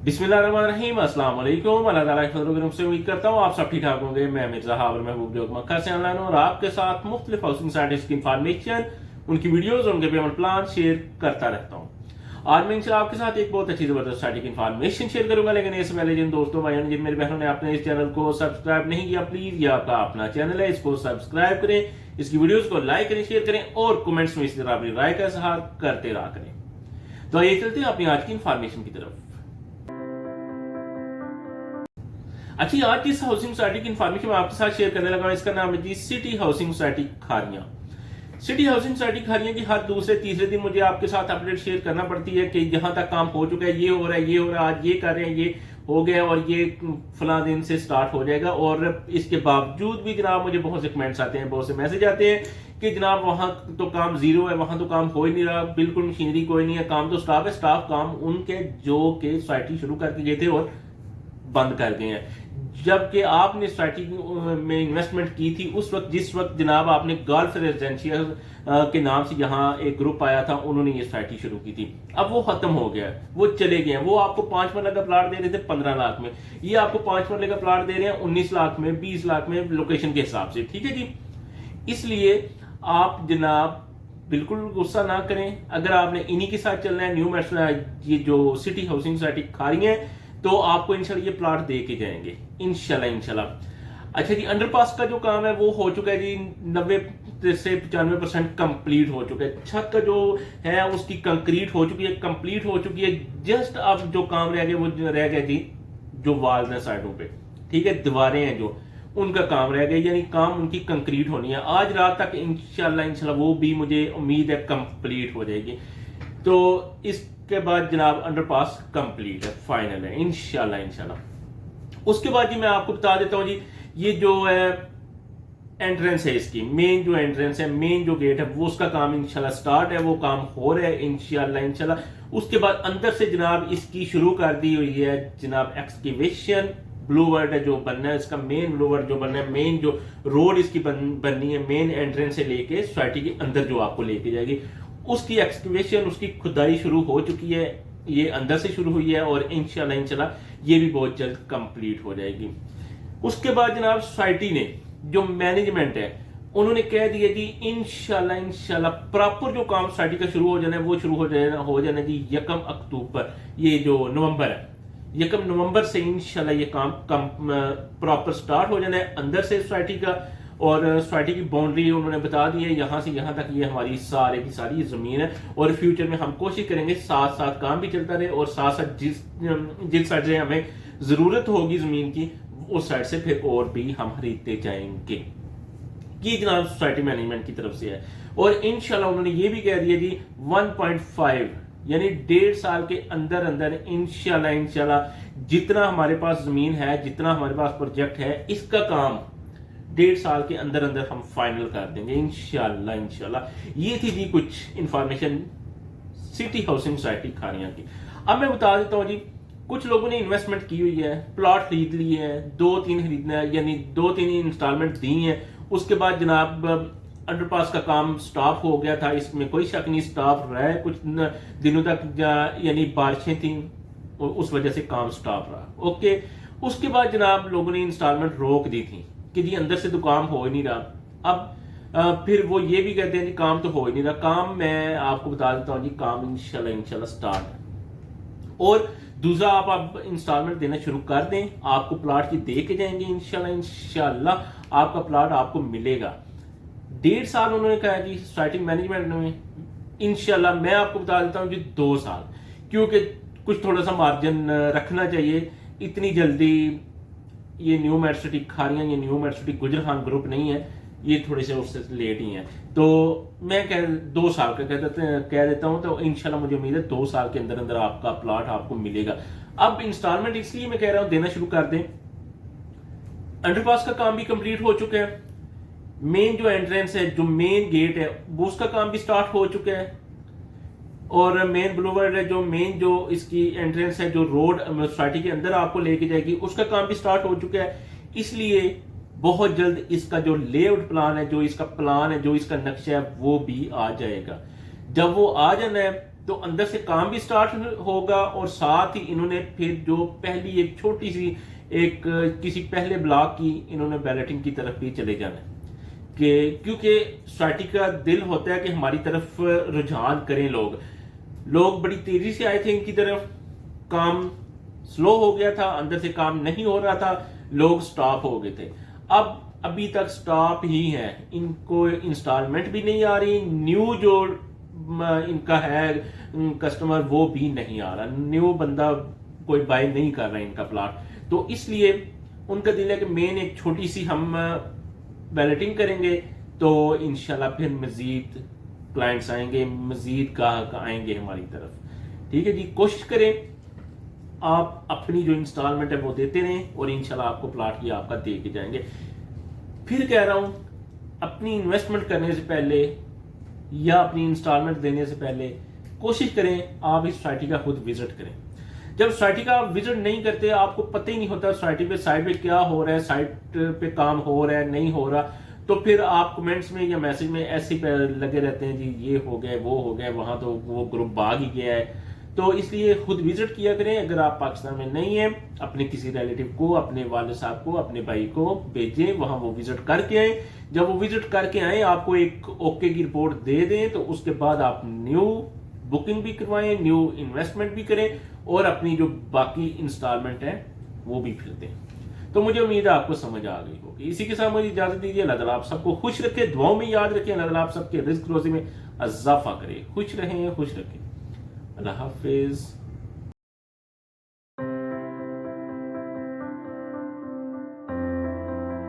बिस्मिल्लाहिर्रहमानिर्रहीम, अस्सलाम वालेकुम। अल्लाह ताला के फजल करम से उम्मीद करता हूँ आप सब ठीक ठाक होंगे। मैं मिर्जा हावर महबूब जोग मक्का से ऑनलाइन हूँ और आपके साथ मुख्तलिफ हाउसिंग साइट्स की इंफॉर्मेशन, उनकी वीडियोस, उनके पेमेंट प्लान शेयर करता रहता हूँ। आज मैं इंशाल्लाह आपके साथ एक बहुत अच्छी जबरदस्त साइट की इंफॉर्मेशन शेयर करूंगा, लेकिन इससे पहले जिन दोस्तों भाइयों ने, जिन मेरी बहनों ने आपने इस चैनल को सब्सक्राइब नहीं किया, प्लीज ये आपका अपना चैनल है, इसको सब्सक्राइब करें, इसकी वीडियोस को लाइक करें, शेयर करें और कमेंट्स में इसी तरह अपनी राय का इजहार करते रहा करें। तो आइए चलते हैं अपनी आज की इंफॉर्मेशन की तरफ। अच्छी, आज की इस हाउसिंग सोसाइटी की इंफॉर्मेशन मैं आपके साथ शेयर करने लगा हूं। इसका नाम है जी city housing society Khariyan. City housing society Khariyan की हर दूसरे तीसरे दिन मुझे आपके साथ अपडेट शेयर करना पड़ती है कि यहां तक काम हो चुका है, ये हो रहा है, ये हो रहा है, आज ये कर रहे हैं, ये हो गया और ये फला दिन से स्टार्ट हो जाएगा। और इसके बावजूद भी जनाब मुझे बहुत से कमेंट्स आते हैं, बहुत से मैसेज आते हैं कि जनाब वहां तो काम जीरो है, वहां तो काम हो ही नहीं रहा, बिल्कुल मशीनरी कोई नहीं है, काम तो स्टाफ है, स्टाफ काम उनके जो के सोसाइटी शुरू करके गए थे और बंद कर गए हैं। जबकि आपने सोसाइटी में इन्वेस्टमेंट की थी उस वक्त, जिस वक्त जनाब आपने गल्फ रेजिडेंशियल के नाम से यहाँ एक ग्रुप आया था, उन्होंने ये सोसाइटी शुरू की थी। अब वो खत्म हो गया, वो चले गए हैं। वो आपको 5 मरले का प्लाट दे रहे थे 15 लाख में, ये आपको 5 मरले का प्लाट दे रहे हैं 19 लाख में, 20 लाख में, लोकेशन के हिसाब से। ठीक है जी, इसलिए आप जनाब बिल्कुल गुस्सा ना करें। अगर आपने इन्हीं के साथ चलना है, न्यू मेट्रो ये जो सिटी हाउसिंग सोसाइटी खा रही है, तो आपको इंशाल्लाह ये प्लाट दे के जाएंगे इंशाल्लाह। अच्छा जी, अंडरपास का जो काम है वो हो चुका है जी, 90 से 95% कंप्लीट हो चुका है। छत का जो है उसकी कंक्रीट हो चुकी है, कंप्लीट हो चुकी है। जस्ट अब जो काम रह गया वो रह गया जी, जो वाल्स हैं साइडों पे, ठीक है, दीवारें हैं जो, उनका काम रह गया, यानी काम उनकी कंक्रीट होनी है। आज रात तक इंशाल्लाह वो भी मुझे उम्मीद है कंप्लीट हो जाएगी। तो इसके बाद जनाब अंडरपास कंप्लीट है, फाइनल है इंशाल्लाह। उसके बाद जी मैं आपको बता देता हूं जी, ये जो है एंट्रेंस है, इसकी मेन जो एंट्रेंस है, मेन जो गेट है, वो उसका काम इंशाल्लाह स्टार्ट है, वो काम हो रहा है इंशाल्लाह। उसके बाद अंदर से जनाब इसकी शुरू कर दी हुई है जनाब एक्सकेवेशन। ब्लूवर्ड है जो बनना है, इसका मेन ब्लूवर्ड जो बनना है, मेन जो रोड इसकी बननी है, मेन एंट्रेंस से लेके सोसाइटी के अंदर जो आपको लेके जाएगी, उसकी एक्सकेवेशन, उसकी खुदाई शुरू हो चुकी है। ये अंदर से शुरू हुई है और इंशाल्लाह ये भी बहुत जल्द कंप्लीट हो जाएगी। उसके बाद जनाब सोसाइटी ने, जो मैनेजमेंट है, उन्होंने कह दिया जी इंशाल्लाह प्रॉपर जो काम सोसाइटी का शुरू हो जाना है वो शुरू हो जाना जी 1 अक्टूबर, ये जो नवंबर है, 1 नवंबर से इंशाल्लाह ये काम प्रॉपर स्टार्ट हो जाना है अंदर से सोसाइटी का। और सोसाइटी की बाउंड्री उन्होंने बता दी है, यहां से यहां तक ये हमारी सारे की सारी जमीन है। और फ्यूचर में हम कोशिश करेंगे साथ साथ काम भी चलता रहे, और साथ साथ जिस साइड से हमें जरूरत होगी जमीन की, उस साइड से फिर और भी हम खरीदते जाएंगे। ये जनाब सोसाइटी मैनेजमेंट की तरफ से है। और इंशाल्लाह उन्होंने ये भी कह दिया जी 1.5 यानी 1.5 साल के अंदर अंदर इंशाल्लाह जितना हमारे पास जमीन है, जितना हमारे पास प्रोजेक्ट है, इसका काम 1.5 साल के अंदर अंदर हम फाइनल कर देंगे इंशाल्लाह। ये थी जी कुछ information city housing society Khariyan की। अब मैं बता देता हूं जी, कुछ लोगों ने इन्वेस्टमेंट की हुई है, प्लॉट खरीद लिए हैं, 2-3 खरीदना है, यानी 2-3 इंस्टॉलमेंट दी हैं। उसके बाद जनाब अंडरपास का काम स्टॉप हो गया था, इसमें कोई शक नहीं, स्टॉप रहा है कुछ दिनों तक, यानी बारिशें थी और उस वजह से काम स्टॉप रहा। ओके, उसके बाद जनाब लोगों ने इंस्टॉलमेंट रोक दी थी कि जी अंदर से तो काम हो ही नहीं रहा। अब फिर वो ये भी कहते हैं जी काम तो हो ही नहीं रहा। काम मैं आपको बता देता हूँ जी, काम इंशाल्लाह स्टार्ट है। और दूसरा, आप अब इंस्टॉलमेंट देना शुरू कर दें, आपको प्लाट की दे के जाएंगे इंशाल्लाह आपका प्लाट आपको मिलेगा। 1.5 साल उन्होंने कहा जी सोसाइटी मैनेजमेंट में, इंशाल्लाह मैं आपको बता देता हूँ जी 2 साल, क्योंकि कुछ थोड़ा सा मार्जिन रखना चाहिए। इतनी जल्दी ये न्यू मेट्रो सिटी खारियां, ये न्यू मेट्रो सिटी गुजर ग्रुप नहीं है, ये थोड़े से उससे लेट ही हैं। तो मैं 2 साल का कह देता हूं, तो इंशाल्लाह मुझे उम्मीद है 2 साल के अंदर अंदर आपका प्लाट आपको मिलेगा। अब इंस्टॉलमेंट इसलिए मैं कह रहा हूं देना शुरू कर दें, अंडरपास का काम भी कंप्लीट हो चुका है, मेन जो एंट्रेंस है, जो मेन गेट है, वो उसका काम भी स्टार्ट हो चुका है। और मेन ब्लूवर्ड है, जो मेन जो इसकी एंट्रेंस है, जो रोड सोसाइटी के अंदर आपको लेके जाएगी, उसका काम भी स्टार्ट हो चुका है। इसलिए बहुत जल्द इसका जो लेआउट प्लान है, जो इसका प्लान है, जो इसका नक्शा है, वो भी आ जाएगा। जब वो आ जाना है तो अंदर से काम भी स्टार्ट होगा और साथ ही इन्होंने फिर जो पहली एक छोटी सी एक किसी पहले ब्लॉक की इन्होंने बैलेटिंग की तरफ भी चले जाना है कि क्योंकि सोसाइटी का दिल होता है कि हमारी तरफ रुझान करें लोग बड़ी तेजी से आए थे इनकी तरफ, काम स्लो हो गया था, अंदर से काम नहीं हो रहा था, लोग स्टॉप हो गए थे। अब अभी तक स्टॉप ही है, इनको इंस्टॉलमेंट भी नहीं आ रही, न्यू जो इनका है कस्टमर वो भी नहीं आ रहा, न्यू बंदा कोई बाय नहीं कर रहा है इनका प्लॉट। तो इसलिए उनका दिल है कि मेन एक छोटी सी हम बैलेटिंग करेंगे तो इंशाल्लाह फिर मजीद क्लाइंट्स आएंगे, मजीद ग्राहक आएंगे हमारी तरफ। ठीक है जी, कोशिश करें आप अपनी जो इंस्टॉलमेंट है वो देते रहें और इंशाल्लाह आपको प्लॉट की आपका दे के जाएंगे। फिर कह रहा हूं, अपनी इन्वेस्टमेंट करने से पहले या अपनी इंस्टॉलमेंट देने से पहले कोशिश करें आप इस सोसाइटी का खुद विजिट करें। जब सोसाइटी का विजिट नहीं करते, आपको पता ही नहीं होता सोसाइटी पे साइड पे क्या हो रहा है, साइट पे काम हो रहा है नहीं हो रहा, तो फिर आप कमेंट्स में या मैसेज में ऐसे पे लगे रहते हैं जी ये हो गया वो हो गया, वहां तो वो ग्रुप भाग ही गया है। तो इसलिए खुद विजिट किया करें। अगर आप पाकिस्तान में नहीं है, अपने किसी रिलेटिव को, अपने वाले साहब को, अपने भाई को भेजें, वहां वो विजिट करके आए। जब वो विजिट करके आए, आपको एक ओके की रिपोर्ट दे दें, तो उसके बाद आप न्यू बुकिंग भी करवाएं, न्यू इन्वेस्टमेंट भी करें और अपनी जो बाकी इंस्टॉलमेंट है वो भी फिर दें। तो मुझे उम्मीद है आपको समझ आ गई होगी। इसी के साथ मुझे इजाजत दीजिए। अल्लाह ताला आप सबको खुश रखे, दुआओं में याद रखें। अल्लाह ताला आप सबके रिस्क रोजी में इजाफा करे। खुश रहें, खुश रखें। अल्लाह हाफिज।